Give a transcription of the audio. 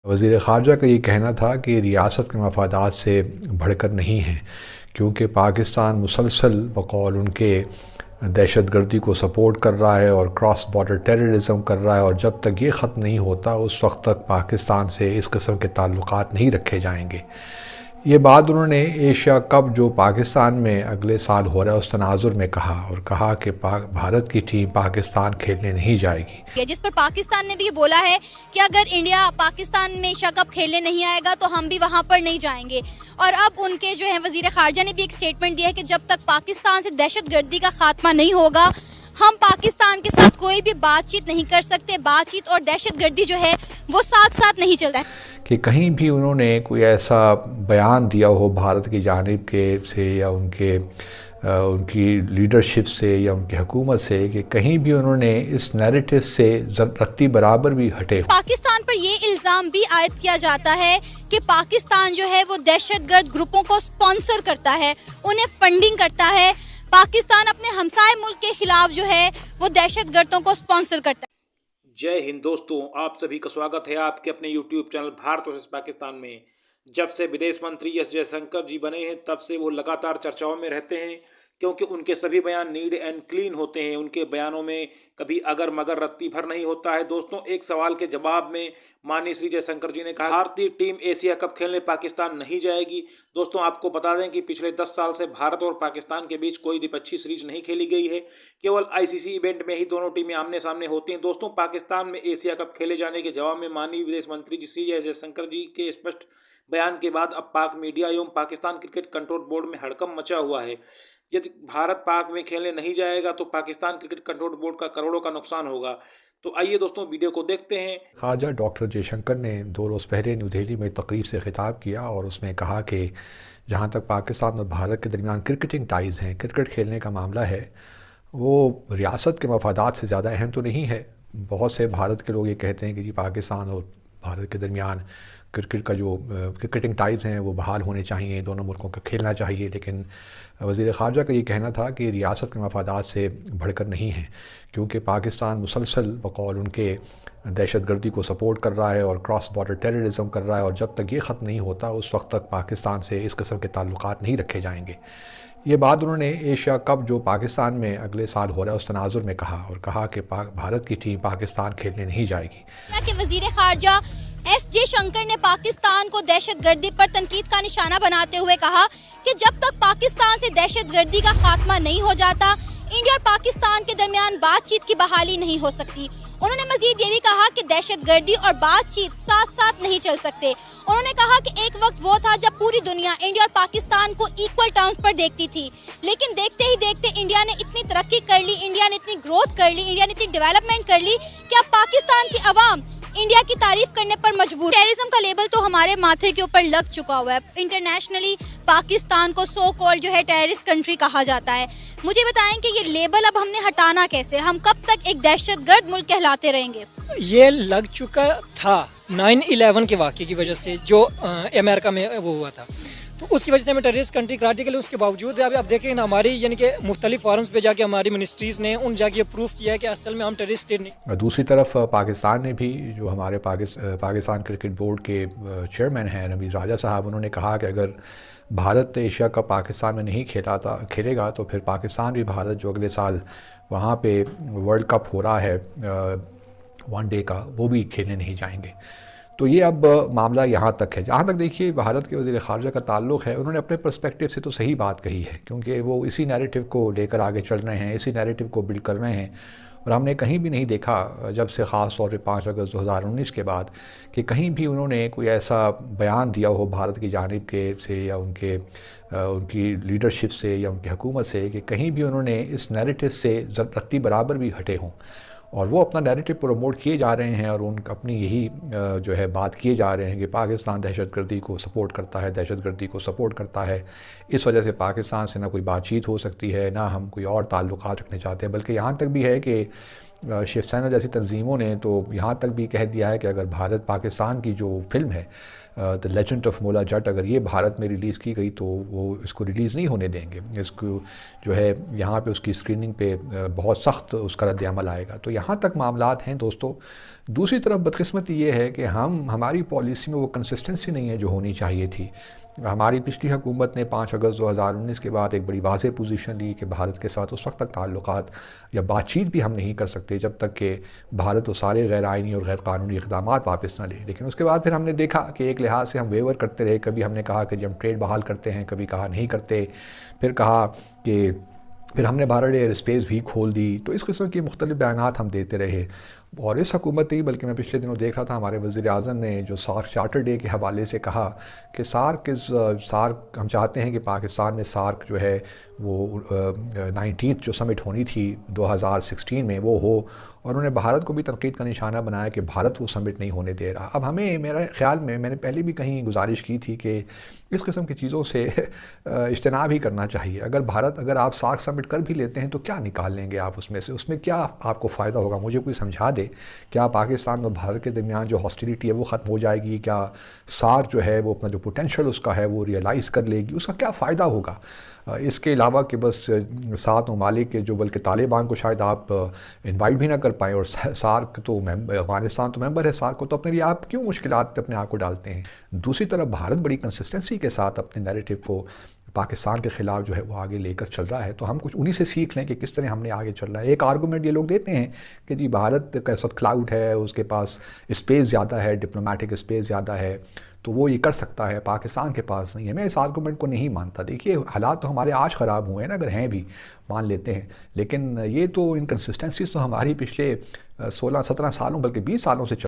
وزیر خارجہ کا یہ کہنا تھا کہ ریاست کے مفادات سے بڑھ کر نہیں ہیں، کیونکہ پاکستان مسلسل بقول ان کے دہشت گردی کو سپورٹ کر رہا ہے اور کراس بارڈر ٹیررزم کر رہا ہے، اور جب تک یہ ختم نہیں ہوتا اس وقت تک پاکستان سے اس قسم کے تعلقات نہیں رکھے جائیں گے۔ یہ بات انہوں نے ایشیا کپ جو پاکستان میں اگلے سال ہو رہا ہے اس تناظر میں کہا، اور کہا کہ بھارت کی ٹیم پاکستان کھیلنے نہیں جائے گی، جس پر پاکستان نے بھی یہ بولا ہے کہ اگر انڈیا پاکستان میں ایشیا کپ کھیلنے نہیں آئے گا تو ہم بھی وہاں پر نہیں جائیں گے۔ اور اب ان کے جو ہے وزیر خارجہ نے بھی ایک سٹیٹمنٹ دیا ہے کہ جب تک پاکستان سے دہشت گردی کا خاتمہ نہیں ہوگا ہم پاکستان کے ساتھ کوئی بھی بات چیت نہیں کر سکتے۔ بات چیت اور دہشت گردی جو ہے وہ ساتھ ساتھ نہیں چلتا ہے کہ کہیں بھی انہوں نے کوئی ایسا بیان دیا ہو بھارت کی جانب سے یا ان کی لیڈرشپ سے یا ان کی حکومت سے کہ کہیں بھی انہوں نے اس نیریٹو سے رتی برابر بھی ہٹے۔ پاکستان پر یہ الزام بھی عائد کیا جاتا ہے کہ پاکستان جو ہے وہ دہشت گرد گروپوں کو سپانسر کرتا ہے، انہیں فنڈنگ کرتا ہے۔ پاکستان اپنے ہمسائے ملک کے خلاف جو ہے وہ دہشت گردوں کو سپانسر کرتا ہے۔ جے ہند دوستوں، آپ سبھی کا سواگت ہے آپ کے اپنے YouTube channel Bharat versus Pakistan میں۔ جب سے بدیش منتری ایس جے شنکر جی بنے ہیں تب سے وہ لگاتار چرچاؤں میں رہتے ہیں، کیونکہ ان کے سبھی بیان نیٹ اینڈ کلین ہوتے ہیں۔ ان کے بیانوں میں کبھی اگر مگر رتی بھر نہیں ہوتا ہے۔ دوستوں، ایک سوال کے جواب میں ماننی شری جے شنکر جی نے کہا بھارتی ٹیم ایشیا کپ کھیلنے پاکستان نہیں جائے گی۔ دوستوں، آپ کو بتا دیں کہ پچھلے 10 سال سے بھارت اور پاکستان کے بیچ کوئی دوپچھی سیریز نہیں کھیلی گئی ہے، کیول آئی سی سی ایونٹ میں ہی دونوں ٹیمیں آمنے سامنے ہوتی ہیں۔ دوستوں، پاکستان میں ایشیا کپ کھیلے جانے کے جواب میں ماننی ودیش منتری شری جے شنکر جی کے اسپشٹ بیان کے بعد اب پاک میڈیا ایوم پاکستان کرکٹ کنٹرول بورڈ میں ہڑکم مچا ہوا ہے۔ یدی بھارت پاک میں کھیلنے نہیں جائے گا تو پاکستان کرکٹ کنٹرول بورڈ کا کروڑوں کا نقصان ہوگا۔ تو آئیے دوستوں ویڈیو کو دیکھتے ہیں۔ خارجہ ڈاکٹر جے شنکر نے 2 روز پہلے نیو دہلی میں تقریب سے خطاب کیا اور اس میں کہا کہ جہاں تک پاکستان اور بھارت کے درمیان کرکٹنگ ٹائز ہیں، کرکٹ کھیلنے کا معاملہ ہے، وہ ریاست کے مفادات سے زیادہ اہم تو نہیں ہے۔ بہت سے بھارت کے لوگ یہ کہتے ہیں کہ جی پاکستان اور بھارت کے درمیان کرکٹ کا جو کرکٹنگ ٹائز ہیں وہ بحال ہونے چاہیے، دونوں ملکوں کا کھیلنا چاہیے، لیکن وزیر خارجہ کا یہ کہنا تھا کہ ریاست کے مفادات سے بڑھ کر نہیں ہیں، کیونکہ پاکستان مسلسل بقول ان کے دہشت گردی کو سپورٹ کر رہا ہے اور کراس بارڈر ٹیررزم کر رہا ہے، اور جب تک یہ ختم نہیں ہوتا اس وقت تک پاکستان سے اس قسم کے تعلقات نہیں رکھے جائیں گے۔ یہ بات انہوں نے ایشیا کپ جو پاکستان میں اگلے سال ہو رہا ہے اس تناظر میں کہا، اور کہا کہ بھارت کی ٹیم پاکستان کھیلنے نہیں جائے گی۔ کہ وزیر خارجہ ایس جے شنکر نے پاکستان کو دہشت گردی پر تنقید کا نشانہ بناتے ہوئے کہا کہ جب تک پاکستان سے دہشت گردی کا خاتمہ نہیں ہو جاتا انڈیا اور پاکستان کے درمیان بات چیت کی بحالی نہیں ہو سکتی۔ انہوں نے مزید یہ بھی کہا کہ دہشت گردی اور بات چیت ساتھ ساتھ نہیں چل سکتے۔ انہوں نے کہا کہ ایک وقت وہ تھا جب پوری دنیا انڈیا اور پاکستان کو ایکول ٹرمز پر دیکھتی تھی، لیکن دیکھتے ہی دیکھتے انڈیا نے اتنی ترقی کر لی، انڈیا نے اتنی گروتھ کر لی، انڈیا نے اتنی ڈیولپمنٹ کر لی کہ اب پاکستان کی عوام انڈیا کی تعریف کرنے پر مجبور۔ ٹیررزم کا لیبل تو ہمارے ماتھے کے اوپر لگ چکا ہوا ہے۔ انٹرنیشنلی پاکستان کو سو کال جو ہے ٹیررسٹ کنٹری کہا جاتا ہے۔ مجھے بتائیں کہ یہ لیبل اب ہم نے ہٹانا کیسے؟ ہم کب تک ایک دہشت گرد ملک کہلاتے رہیں گے؟ یہ لگ چکا تھا 9/11 کے واقعے کی وجہ سے جو امریکہ میں وہ ہوا تھا، تو اس کی وجہ سے ہمیں ٹیررسٹ کنٹری قرار دیا گیا۔ اس کے باوجود ابھی آپ دیکھیں نا ہماری یعنی کہ مختلف فارمز پہ جا کے ہماری منسٹریز نے ان جا کے پروف کیا ہے کہ اصل میں ہم ٹیررسٹ اسٹیٹ نہیں۔ دوسری طرف پاکستان نے بھی جو ہمارے پاکستان کرکٹ بورڈ کے چیئرمین ہیں رمیز راجہ صاحب، انہوں نے کہا کہ اگر بھارت ایشیا کپ پاکستان میں نہیں کھیلے گا تو پھر پاکستان بھی بھارت جو اگلے سال وہاں پہ ورلڈ کپ ہو رہا ہے 1 ڈے کا، وہ بھی کھیلنے نہیں جائیں گے۔ تو یہ اب معاملہ یہاں تک ہے۔ جہاں تک دیکھیے بھارت کے وزیر خارجہ کا تعلق ہے، انہوں نے اپنے پرسپیکٹیو سے تو صحیح بات کہی ہے، کیونکہ وہ اسی نیریٹو کو لے کر آگے چل رہے ہیں، اسی نیریٹو کو بلڈ کر رہے ہیں، اور ہم نے کہیں بھی نہیں دیکھا جب سے خاص طور پہ 5 اگست 2019 کے بعد کہ کہیں بھی انہوں نے کوئی ایسا بیان دیا ہو بھارت کی جانب سے یا ان کی لیڈرشپ سے یا ان کی حکومت سے کہ کہیں بھی انہوں نے اس نیریٹو سے رتی برابر بھی ہٹے ہوں، اور وہ اپنا نیریٹو پروموٹ کیے جا رہے ہیں اور ان اپنی یہی جو ہے بات کیے جا رہے ہیں کہ پاکستان دہشت گردی کو سپورٹ کرتا ہے، دہشت گردی کو سپورٹ کرتا ہے، اس وجہ سے پاکستان سے نہ کوئی بات چیت ہو سکتی ہے، نہ ہم کوئی اور تعلقات رکھنے چاہتے ہیں، بلکہ یہاں تک بھی ہے کہ شیو سینا جیسی تنظیموں نے تو یہاں تک بھی کہہ دیا ہے کہ اگر بھارت پاکستان کی جو فلم ہے دی لیجنڈ آف مولا جٹ اگر یہ بھارت میں ریلیز کی گئی تو وہ اس کو ریلیز نہیں ہونے دیں گے. اس کو جو ہے یہاں پہ اس کی اسکریننگ پہ بہت سخت اس کا رد عمل آئے گا. تو یہاں تک معاملات ہیں دوستو. دوسری طرف بدقسمتی یہ ہے کہ ہماری پالیسی میں وہ کنسسٹنسی نہیں ہے جو ہونی چاہیے تھی. ہماری پچھلی حکومت نے 5 اگست 2019 کے بعد ایک بڑی واضح پوزیشن لی کہ بھارت کے ساتھ اس وقت تک تعلقات یا بات چیت بھی ہم نہیں کر سکتے جب تک کہ بھارت وہ سارے غیر آئینی اور غیر قانونی اقدامات واپس نہ لے. لیکن اس کے بعد پھر ہم نے دیکھا کہ ایک لحاظ سے ہم ویور کرتے رہے. کبھی ہم نے کہا کہ ہم ٹریڈ بحال کرتے ہیں, کبھی کہا نہیں کرتے, پھر ہم نے بھارت ایئر اسپیس بھی کھول دی. تو اس قسم کے مختلف بیانات ہم دیتے رہے. اور اس حکومت نہیں بلکہ میں پچھلے دنوں دیکھ رہا تھا ہمارے وزیر اعظم نے جو سارک چارٹر ڈے کے حوالے سے کہا کہ سارک ہم چاہتے ہیں کہ پاکستان میں سارک جو ہے وہ 19th جو سمٹ ہونی تھی 2016 میں وہ ہو. اور انہوں نے بھارت کو بھی تنقید کا نشانہ بنایا کہ بھارت وہ سمٹ نہیں ہونے دے رہا. اب ہمیں میرے خیال میں نے پہلے بھی کہیں گزارش کی تھی کہ اس قسم کی چیزوں سے اجتناب ہی کرنا چاہیے. اگر آپ سارک سمٹ کر بھی لیتے ہیں تو کیا نکال لیں گے آپ اس میں کیا آپ کو فائدہ ہوگا؟ مجھے کوئی سمجھا دے. کیا پاکستان اور بھارت کے درمیان جو ہاسٹیلیٹی ہے وہ ختم ہو جائے گی؟ کیا سارک جو ہے وہ اپنا جو پوٹینشیل اس کا ہے وہ ریئلائز کر لے گی؟ اس کا کیا فائدہ ہوگا اس کے علاوہ کہ بس 7 ممالک کے جو بلکہ طالبان کو شاید آپ انوائٹ بھی نہ کر پائیں. اور سارک تو افغانستان تو ممبر ہے سارک کو, تو اپنے لیے آپ کیوں مشکلات اپنے آپ کو ڈالتے ہیں؟ دوسری طرف بھارت بڑی کنسسٹنسی کے ساتھ اپنے نیریٹو کو پاکستان کے خلاف جو ہے وہ آگے لے کر چل رہا ہے. تو ہم کچھ انہی سے سیکھ لیں کہ کس طرح ہم نے آگے چل رہا ہے. ایک آرگومنٹ یہ لوگ دیتے ہیں کہ جی بھارت کا ساتھ کلاؤڈ ہے, اس کے پاس اسپیس زیادہ ہے, ڈپلومیٹک اسپیس زیادہ ہے, تو وہ یہ کر سکتا ہے, پاکستان کے پاس نہیں ہے. میں اس آرگومنٹ کو نہیں مانتا. دیکھیے حالات تو ہمارے آج خراب ہوئے ہیں نا, اگر ہیں بھی مان لیتے ہیں, لیکن یہ تو انکنسسٹنسیز تو ہماری پچھلے 16-17 سالوں بلکہ 20 سالوں سے